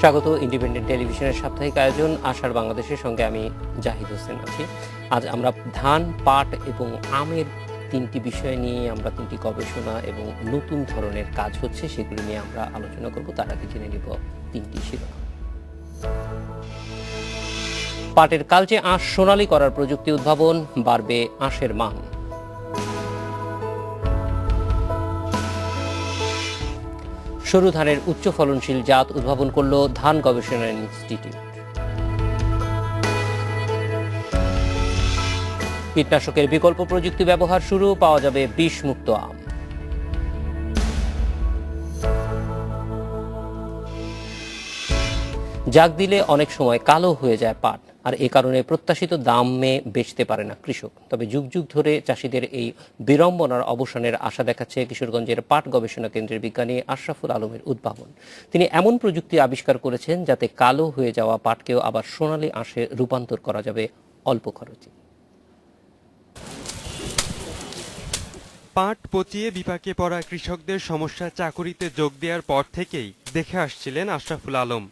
স্বাগত ইন্ডিপেন্ডেন্ট টেলিভিশনের সাপ্তাহিক আয়োজন আশার বাংলাদেশের সঙ্গে আমি জাহিদ হোসেন আছি। আজ আমরা ধান, পাট এবং আমের তিনটি বিষয় নিয়ে আমরা তিনটি গবেষণা এবং নতুন ধরনের কাজ হচ্ছে সেগুলি নিয়ে আমরা আলোচনা করব। তার আগে জেনে নিব তিনটি শিরোনাম। পাটের কালচে আঁশ সোনালী করার প্রযুক্তি উদ্ভাবন, বাড়বে আঁশের মান। সরু ধানের উচ্চ ফলনশীল জাত উদ্ভাবন করল ধান গবেষণা ইনস্টিটিউট। কীটনাশকের বিকল্প প্রযুক্তি ব্যবহার শুরু, পাওয়া যাবে বিষমুক্ত আম। জাগ দিলে অনেক সময় কালো হয়ে যায় পাট, আর এ কারণে প্রত্যাশিত দামে বেচতে পারে না কৃষক। তবে যুগ যুগ ধরে চাষিদের এই বিড়ম্বনার অবসানের আশা দেখাচ্ছে কিশোরগঞ্জের পাট গবেষণা কেন্দ্রের বিজ্ঞানী আশরাফুল আলমের উদ্ভাবন। তিনি এমন প্রযুক্তি আবিষ্কার করেছেন যাতে কালো হয়ে যাওয়া পাটকেও আবার সোনালী আঁশে রূপান্তর করা যাবে অল্প খরচে। পাট পচিয়ে বিপাকে পড়া কৃষকদের সমস্যা চাকুরিতে যোগ দেওয়ার পর থেকেই দেখে আসছিলেন আশরাফুল আলম।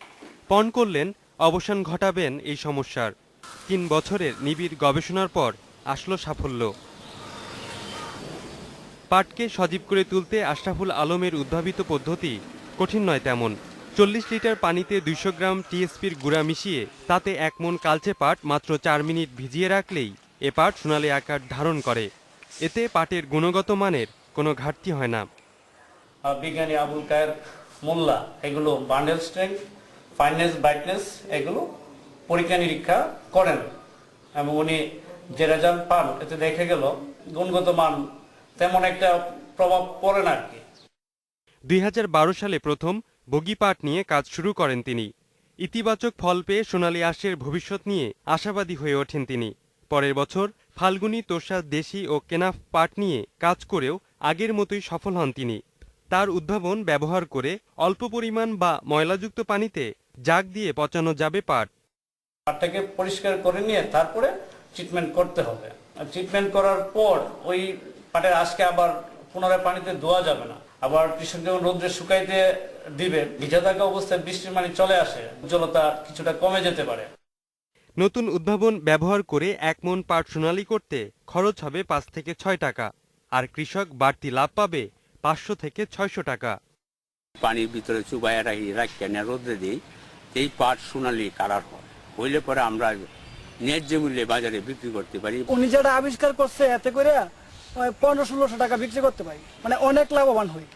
পণ করলেন অবসান ঘটাবেন এই সমস্যার। ৩ বছরের নিবিড় গবেষণার পর আসলো সাফল্য। পাটকে সজীব করে তুলতে আশরাফুল আলমের উদ্ভাবিত পদ্ধতি কঠিন নয় তেমন। ৪০ লিটার পানিতে ২০০ গ্রাম টিএসপির গুঁড়া মিশিয়ে তাতে ১ মণ কালচে পাট মাত্র ৪ মিনিট ভিজিয়ে রাখলেই এ পাট সোনালী আকার ধারণ করে। এতে পাটের গুণগত মানের কোনো ঘাটতি হয় না। বিজ্ঞানী আবুল কায়ের মোল্লা এগুলো বান্ডেল স্ট্রেংথ, ফাইনেস, ব্রাইটনেস এগুলো পরীক্ষা নিরীক্ষা করেন এবং উনি যে রেজাল্ট পান এতে দেখে গেল গুণগত মান তেমন একটা প্রভাব পড়ে না আর কি। ২০১২ সালে প্রথম বগি পাট নিয়ে কাজ শুরু করেন তিনি। ইতিবাচক ফল পেয়ে সোনালী আঁশের ভবিষ্যৎ নিয়ে আশাবাদী হয়ে ওঠেন তিনি। পরের বছর ফাল্গুনী, তোষা, দেশি ও কেনাফ পাট নিয়ে কাজ করেও আগের মতোই সফল হন তিনি। তার উদ্ভাবন ব্যবহার করে অল্প পরিমাণ বা ময়লাযুক্ত পানিতে জাগ দিয়ে পচানো যাবে পাট। পাটটাকে পরিষ্কার করে নিয়ে তারপরে ট্রিটমেন্ট করতে হবে। ট্রিটমেন্ট করার পর ওই পাটের আঁশকে আবার পুনরায় পানিতে ধোয়া যাবে না। আবার কৃষক যখন রোদ্রে শুকাইতে দিবে, ভিজা থাকা অবস্থায় বৃষ্টির পানি চলে আসে, উজ্জ্বলতা কিছুটা কমে যেতে পারে। নতুন উদ্ভাবন ব্যবহার করে ১ মণ পাট সোনালী করতে খরচ হবে ৫ থেকে ৬ টাকা, আর কৃষক বাড়তি লাভ পাবে ৫০০ থেকে ৬০০ টাকা। পানির ভিতরে চুবাইয়া রাখি রোদে দিই, এই পাট সোনালী কালার হয়, হইলে পরে আমরা ন্যায্য মূল্যে বাজারে বিক্রি করতে পারি। উনি যেটা আবিষ্কার করছে এতে করে ১৫-১৬০০ টাকা বিক্রি করতে পারি, মানে অনেক লাভবান হই।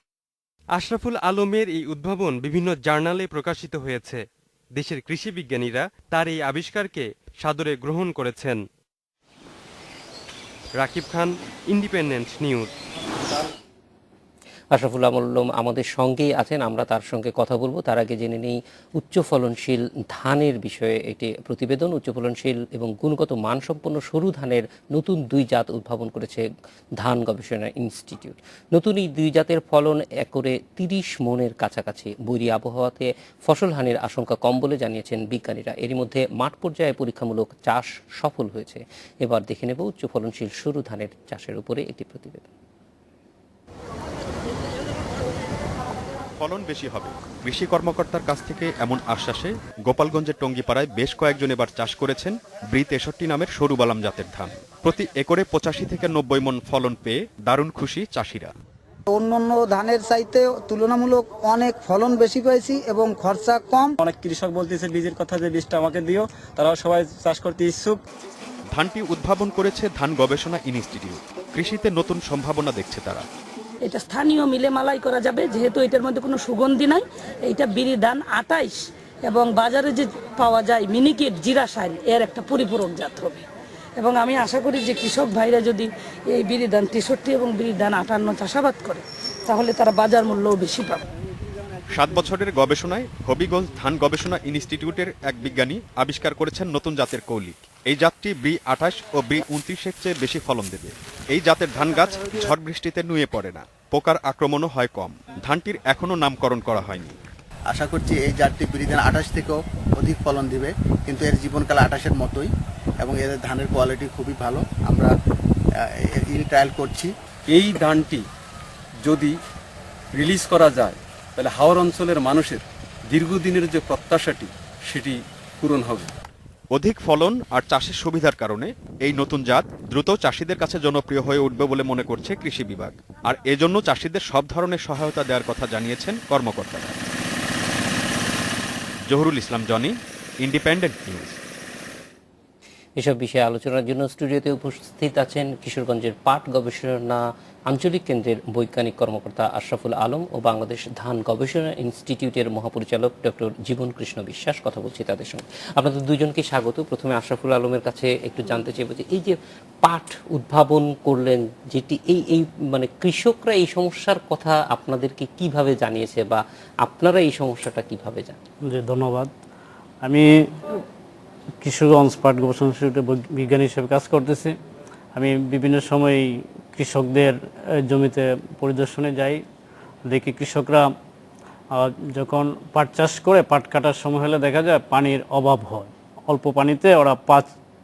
আশরাফুল আলমের এই উদ্ভাবন বিভিন্ন জার্নালে প্রকাশিত হয়েছে। দেশের কৃষি বিজ্ঞানীরা তার এই আবিষ্কারকে সাদরে গ্রহণ করেছেন। রাকিব খান, ইন্ডিপেন্ডেন্ট নিউজ। আশরাফুল আলম আমাদের সঙ্গেই আছেন, আমরা তার সঙ্গে কথা বলবো। তার আগে জেনে নেই উচ্চ ফলনশীল ধানের বিষয়ে একটি প্রতিবেদন। উচ্চ ফলনশীল এবং গুণগত মানসম্পন্ন সরু ধানের নতুন ২ জাত উদ্ভাবন করেছে ধান গবেষণা ইনস্টিটিউট। নতুন এই ২ জাতের ফলন একরে ৩০ মণের কাছাকাছি। বৈরী আবহাওয়াতে ফসলহানির আশঙ্কা কম বলে জানিয়েছেন বিজ্ঞানীরা। এরই মধ্যে মাঠ পর্যায়ে পরীক্ষামূলক চাষ সফল হয়েছে। এবার দেখে নেব উচ্চ ফলনশীল সরু ধানের চাষের উপরে একটি প্রতিবেদন। ফলন বেশি হবে, কৃষি কর্মকর্তার কাছ থেকে এমন আশ্বাসে গোপালগঞ্জের টঙ্গিপাড়ায় বেশ কয়েকজন এবার চাষ করেছেন ব্রি ৬৩ নামের সরু বালাম জাতের ধান। প্রতি একরে ৮৫ থেকে ৯০ মণ ফলন পেয়ে দারুণ খুশি চাষিরা। অন্যান্য ধানের চাইতে তুলনামূলক অনেক ফলন বেশি পেয়েছি এবং খরচা কম। অনেক কৃষক বলতেছে বীজের কথা, যে বীজটা আমাকে দিও, তারাও সবাই চাষ করতে ইচ্ছুক। ধানটি উদ্ভাবন করেছে ধান গবেষণা ইনস্টিটিউট। কৃষিতে নতুন সম্ভাবনা দেখছে তারা। এটা স্থানীয় মিলে মালাই করা যাবে, যেহেতু এটার মধ্যে কোনো সুগন্ধি নাই। এইটা বিরি ধান ২৮ এবং বাজারে যে পাওয়া যায় মিনিকেট, জিরা শাইন, এর একটা পরিপূরক জাত হবে। এবং আমি আশা করি যে কৃষক ভাইরা যদি এই বিরি ধান ৬৩ এবং বিরি ধান ৫৮ চাষাবাদ করে তাহলে তারা বাজার মূল্যও বেশি পাবে। ৭ বছরের গবেষণায় হবিগঞ্জ ধান গবেষণা ইনস্টিটিউটের এক বিজ্ঞানী আবিষ্কার করেছেন নতুন জাতের কৌলিক। এই জাতটি ব্রি ২৮ ও ব্রি ২৯-এর চেয়ে বেশি ফলন দেবে। এই জাতের ধান গাছ ঝড় বৃষ্টিতে নুয়ে পড়ে না, পোকার আক্রমণও হয় কম। ধানটির এখনও নামকরণ করা হয়নি। আশা করছি এই জাতটি ব্রি ধান ২৮ থেকেও অধিক ফলন দিবে, কিন্তু এর জীবনকাল ২৮-এর মতোই এবং এদের ধানের কোয়ালিটি খুবই ভালো। আমরা ট্রায়াল করছি। এই ধানটি যদি রিলিজ করা যায় তাহলে হাওর অঞ্চলের মানুষের দীর্ঘদিনের যে প্রত্যাশাটি সেটি পূরণ হবে। অধিক ফলন আর চাষের সুবিধার কারণে এই নতুন জাত দ্রুত চাষিদের কাছে জনপ্রিয় হয়ে উঠবে বলে মনে করছে কৃষি বিভাগ। আর এজন্য চাষিদের সব ধরনের সহায়তা দেওয়ার কথা জানিয়েছেন কর্মকর্তারা। Zahurul Islam Johnny, independent news. এসব বিষয়ে আলোচনার জন্য স্টুডিওতে উপস্থিত আছেন কিশোরগঞ্জের পাট গবেষণা আঞ্চলিক কেন্দ্রের বৈজ্ঞানিক কর্মকর্তা আশরাফুল আলম ও বাংলাদেশ ধান গবেষণা ইনস্টিটিউটের মহাপরিচালক ডক্টর জীবন কৃষ্ণ বিশ্বাস। কথা বলছি তাদের সঙ্গে। আপনাদের দুজনকে স্বাগত। প্রথমে আশরাফুল আলমের কাছে একটু জানতে চাইব যে এই যে পাট উদ্ভাবন করলেন, যেটি এই মানে কৃষকরা এই সমস্যার কথা আপনাদেরকে কিভাবে জানিয়েছে বা আপনারা এই সমস্যাটা কিভাবে জানেন? জি, ধন্যবাদ। আমি কিশোরগঞ্জ পাট গবেষণা ইনস্টিটিউটে বিজ্ঞানী হিসেবে কাজ করতেছি। আমি বিভিন্ন সময় কৃষকদের জমিতে পরিদর্শনে যাই, দেখি কৃষকরা যখন পাট চাষ করে পাট কাটার সময় হলে দেখা যায় পানির অভাব হয়, অল্প পানিতে ওরা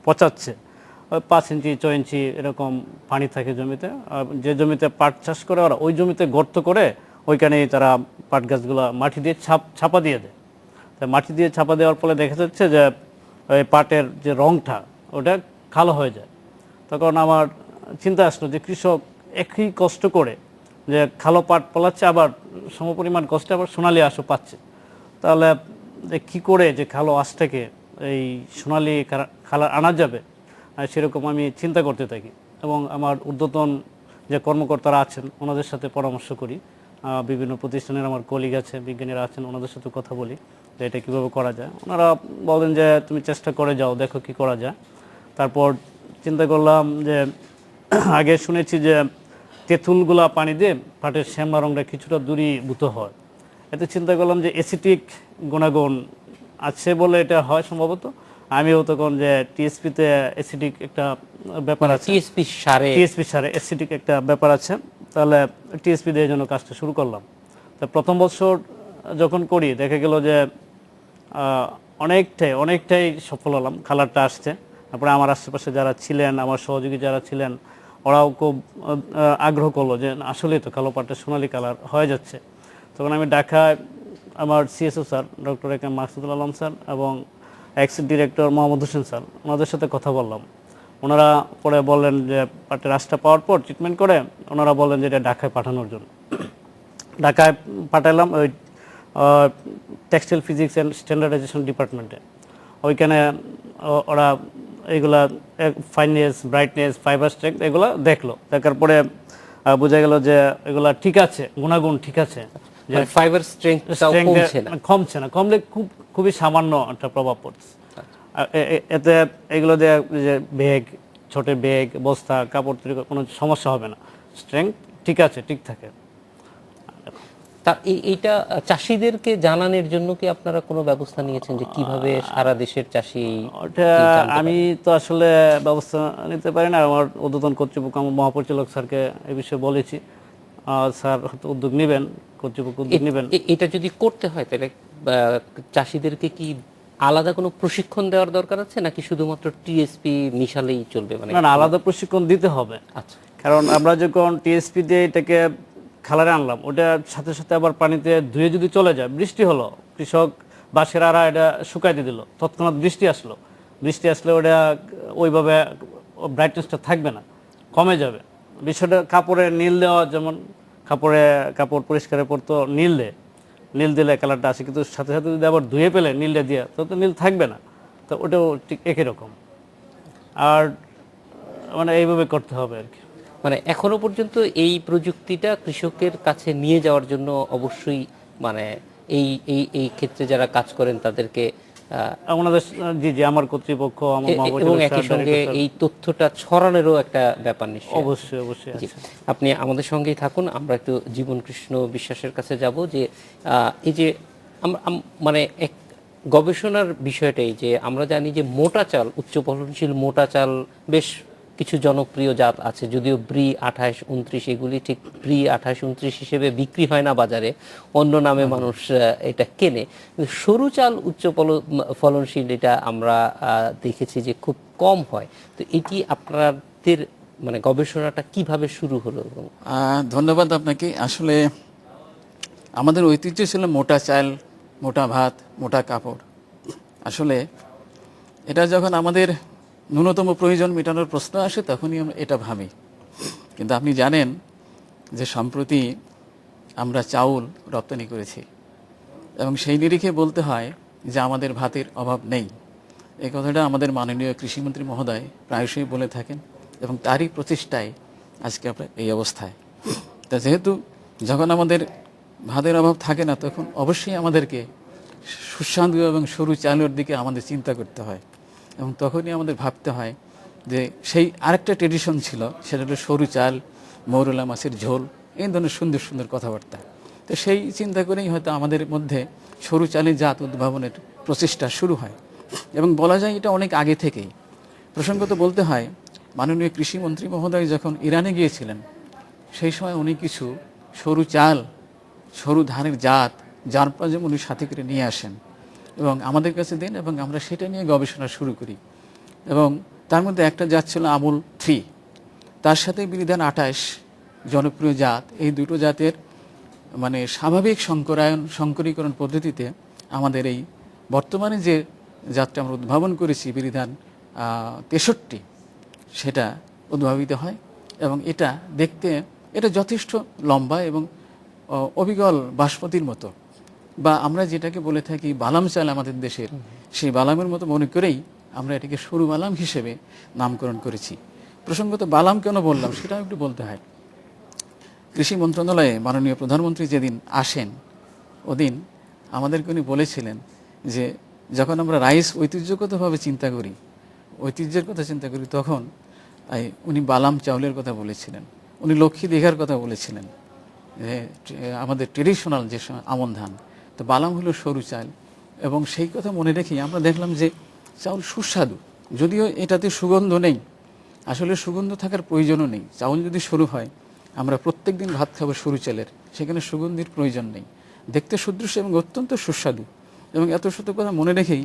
পচাচ্ছে, 5 ইঞ্চি 6 ইঞ্চি এরকম পানি থাকে জমিতে। যে জমিতে পাট চাষ করে ওরা ওই জমিতে গর্ত করে ওইখানেই তারা পাট গাছগুলো মাটি দিয়ে ছাপা দিয়ে দেয়। তাই মাটি দিয়ে ছাপা দেওয়ার ফলে দেখা যাচ্ছে যে ওই পাটের যে রংটা ওটা কালো হয়ে যায়। তখন আমার চিন্তা আসলো যে কৃষক একই কষ্ট করে যে কালো পাট ফলাচ্ছে, আবার সমপরিমাণ কষ্টে আবার সোনালি আঁশও পাচ্ছে, তাহলে যে কী করে যে কালো আঁশটাকে এই সোনালি কালার আনা যাবে, সেরকম আমি চিন্তা করতে থাকি এবং আমার ঊর্ধ্বতন যে কর্মকর্তারা আছেন ওনাদের সাথে পরামর্শ করি। বিভিন্ন প্রতিষ্ঠানের আমার কলিগ আছে, বিজ্ঞানীরা আছেন, ওনাদের সাথে কথা বলি যে এটা কীভাবে করা যায়। ওনারা বলেন যে তুমি চেষ্টা করে যাও, দেখো কি করা যায়। তারপর চিন্তা করলাম যে আগে শুনেছি যে তেঁতুলগুলা পানি দিয়ে পাটের শ্যামলা রঙটা কিছুটা দূরীভূত হয়। এতে চিন্তা করলাম যে অ্যাসিটিক গুণাগুণ আছে বলে এটা হয় সম্ভবত। আমিও তখন যে টিএসপিতে অ্যাসিডিক একটা ব্যাপার আছে, টিএসপি সারে অ্যাসিডিক একটা ব্যাপার আছে, তাহলে টিএসপি দিয়ে জন্য কাজটা শুরু করলাম। তা প্রথম বছর যখন করি দেখা গেল যে অনেকটাই সফল হলাম, কালারটা আসছে। তারপরে আমার আশেপাশে যারা ছিলেন, আমার সহযোগী যারা ছিলেন, ওরাও খুব আগ্রহ করলো যে আসলেই তো কালো পাটের সোনালি কালার হয়ে যাচ্ছে। তখন আমি ঢাকায় আমার CSO sir doctor A K Maksudul Alam sir এবং ex director Mohammad Hossain sir, ওনাদের সাথে কথা বললাম। ওনারা পরে বললেন যে পাটের আঁশটা পাওয়ার পর ট্রিটমেন্ট করে ওনারা বললেন যে এটা ঢাকায় পাঠানোর জন্য। ঢাকায় পাঠালাম ওই টেক্সটাইল ফিজিক্স অ্যান্ড স্ট্যান্ডার্ডাইজেশন ডিপার্টমেন্টে। ওইখানে ওরা এগুলা ফাইননেস, ব্রাইটনেস, ফাইবার স্ট্রেংথ এগুলো দেখলো। দেখার পরে বোঝা গেল যে এগুলা ঠিক আছে, গুণাগুণ ঠিক আছে, যে ফাইবার স্ট্রেংথ কমছে না, কমলে খুবই সামান্য একটা প্রভাব পড়ছে। এতে এগুলো দিয়ে যে ব্যাগ, ছোট ব্যাগ, বস্তা, কাপড় তৈরি কোনো সমস্যা হবে না, স্ট্রেংথ ঠিক আছে, ঠিক থাকে। তা এইটা চাষিদেরকে জানানোর জন্য কি আপনারা কোনো ব্যবস্থা নিয়েছেন যে কিভাবে সারা দেশের চাষি? ওটা আমি তো আসলে ব্যবস্থা নিতে পারি না, আমার ঊর্ধ্বতন কর্তৃপক্ষ, আমার মহাপরিচালক স্যারকে এই বিষয়ে বলেছি। স্যার হয়তো উদ্যোগ নেবেন, কর্তৃপক্ষ উদ্যোগ নেবেন। এটা যদি করতে হয় তাহলে চাষিদেরকে কি আলাদা কোনো প্রশিক্ষণ দেওয়ার দরকার আছে নাকি শুধুমাত্র টিএসপি মিশালেই চলবে? মানে না, আলাদা প্রশিক্ষণ দিতে হবে। আচ্ছা, কারণ আমরা যখন টিএসপি দিয়ে এটাকে খালারে আনলাম, ওটার সাথে সাথে আবার পানিতে ধুয়ে যদি চলে যায়, বৃষ্টি হলো, কৃষক বাঁশের আড়া এটা শুকাইতে দিল, তৎক্ষণাৎ বৃষ্টি আসলে ওটা ওইভাবে ব্রাইটনেসটা থাকবে না, কমে যাবে। বিষয়টা কাপড়ে নীল দেওয়া, যেমন কাপড় পরিষ্কারের পর তো নীল দিলে কালারটা আসে, কিন্তু সাথে সাথে যদি আবার ধুয়ে পেলে নীলটা দিয়ে, তো নীল থাকবে না। তো ওটাও ঠিক একই রকম। আর মানে এইভাবে করতে হবে আর কি। মানে এখনো পর্যন্ত এই প্রযুক্তিটা কৃষকের কাছে নিয়ে যাওয়ার জন্য অবশ্যই মানে এই ক্ষেত্রে যারা কাজ করেন তাদেরকে আমাদের জি আমার কর্তৃপক্ষ, এবং একই সঙ্গে এই তথ্যটা ছড়ানোরও একটা ব্যাপার নিশ্চয়ই। অবশ্যই আপনি আমাদের সঙ্গেই থাকুন। আমরা একটু জীবন কৃষ্ণ বিশ্বাসের কাছে যাব যে এই যে মানে এক গবেষণার বিষয়টাই যে আমরা জানি যে মোটা চাল, উচ্চ ফলনশীল মোটা চাল বেশ কিছু জনপ্রিয় জাত আছে, যদিও ব্রি 28, 29 এগুলি ঠিক ব্রি 28, 29 হিসেবে বিক্রি হয় না বাজারে, অন্য নামে মানুষ এটা কেনে। কিন্তু সরু চাল উচ্চ ফলনশীল এটা আমরা দেখেছি যে খুব কম হয়। তো এটি আপনাদের মানে গবেষণাটা কিভাবে শুরু হলো? ধন্যবাদ আপনাকে। আসলে আমাদের ঐতিহ্য ছিল মোটা চাল, মোটা ভাত, মোটা কাপড়। আসলে এটা যখন আমাদের ন্যূনতম প্রয়োজন মেটানোর প্রশ্ন আসে তখনই আমরা এটা ভাবি। কিন্তু আপনি জানেন যে সম্প্রতি আমরা চাউল রপ্তানি করেছি এবং সেই নিরিখে বলতে হয় যে আমাদের ভাতের অভাব নেই। এই কথাটা আমাদের মাননীয় কৃষিমন্ত্রী মহোদয় প্রায়শই বলে থাকেন এবং তারই প্রচেষ্টায় আজকে আমরা এই অবস্থায়। তা যেহেতু যখন আমাদের ভাতের অভাব থাকে না তখন অবশ্যই আমাদেরকে সুস্বাদু এবং সরু চালের দিকে আমাদের চিন্তা করতে হয় এবং তখনই আমাদের ভাবতে হয় যে সেই আরেকটা ট্রেডিশন ছিল, সেটা হলো সরু চাল, মৌরলা মাছের ঝোল, এই ধরনের সুন্দর সুন্দর কথাবার্তা। তো সেই চিন্তা করেই হয়তো আমাদের মধ্যে সরু চালের জাত উদ্ভাবনের প্রচেষ্টা শুরু হয় এবং বলা যায় এটা অনেক আগে থেকেই। প্রসঙ্গত বলতে হয় মাননীয় কৃষিমন্ত্রী মহোদয় যখন ইরানে গিয়েছিলেন সেই সময় উনি কিছু সরু চাল, সরু ধানের জাত, যার যেমন উনি সাথে করে নিয়ে আসেন এবং আমাদের কাছে দেন এবং আমরা সেটা নিয়ে গবেষণা শুরু করি। এবং তার মধ্যে একটা জাত ছিল আমুল 3, তার সাথে বিরিধান 28 জনপ্রিয় জাত। এই দুটো জাতের মানে স্বাভাবিক সংকরীকরণ পদ্ধতিতে আমাদের এই বর্তমানে যে জাতটা আমরা উদ্ভাবন করেছি বিরিধান 63, সেটা উদ্ভাবিত হয় এবং এটা দেখতে এটা যথেষ্ট লম্বা এবং অবিকল বাসমতির মতো, বা আমরা যেটাকে বলে থাকি বালাম চাল আমাদের দেশের, সেই বালামের মতো মনে করেই আমরা এটাকে সরু বালাম হিসেবে নামকরণ করেছি। প্রসঙ্গত বালাম কেন বললাম সেটাও একটু বলতে হয়। কৃষি মন্ত্রণালয়ে মাননীয় প্রধানমন্ত্রী যেদিন আসেন ওদিন আমাদেরকে উনি বলেছিলেন যে যখন আমরা রাইস ঐতিহ্যগতভাবে চিন্তা করি, ঐতিহ্যের কথা চিন্তা করি, তখন উনি বালাম চাউলের কথা বলেছিলেন, উনি লক্ষ্মী দীঘার কথা বলেছিলেন, যে আমাদের ট্রেডিশনাল যে আমন ধান, তো বালাম হলো সরু চাল। এবং সেই কথা মনে রেখেই আমরা দেখলাম যে চাউল সুস্বাদু, যদিও এটাতে সুগন্ধ নেই, আসলে সুগন্ধ থাকার প্রয়োজনও নেই। চাউল যদি সরু হয় আমরা প্রত্যেক দিন ভাত খাবো সরু চালের, সেখানে সুগন্ধির প্রয়োজন নেই, দেখতে সুদৃশ্য এবং অত্যন্ত সুস্বাদু। এবং এত শত কথা মনে রেখেই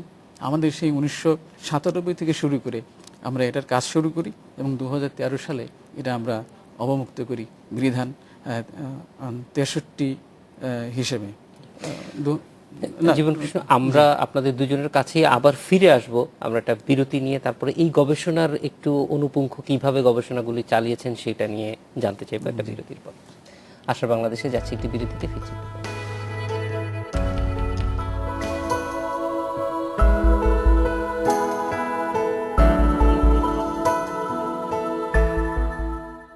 আমাদের সেই 1997 থেকে শুরু করে আমরা এটার কাজ শুরু করি এবং 2013 সালে এটা আমরা অবমুক্ত করি বিরিধান 63 হিসেবে। জীবনকৃষ্ণ, আমরা আপনাদের দুজনের কাছে আবার ফিরে আসব, আমরা একটা বিরতি নিয়ে তারপরে এই গবেষণার একটু অনুপুঙ্খ কিভাবে গবেষণাগুলি চালিয়েছেন সেটা নিয়ে জানতে চাইবো একটা বিরতির পর। আশা বাংলাদেশে যাচ্ছি, একটি বিরতিতে ফিরছি।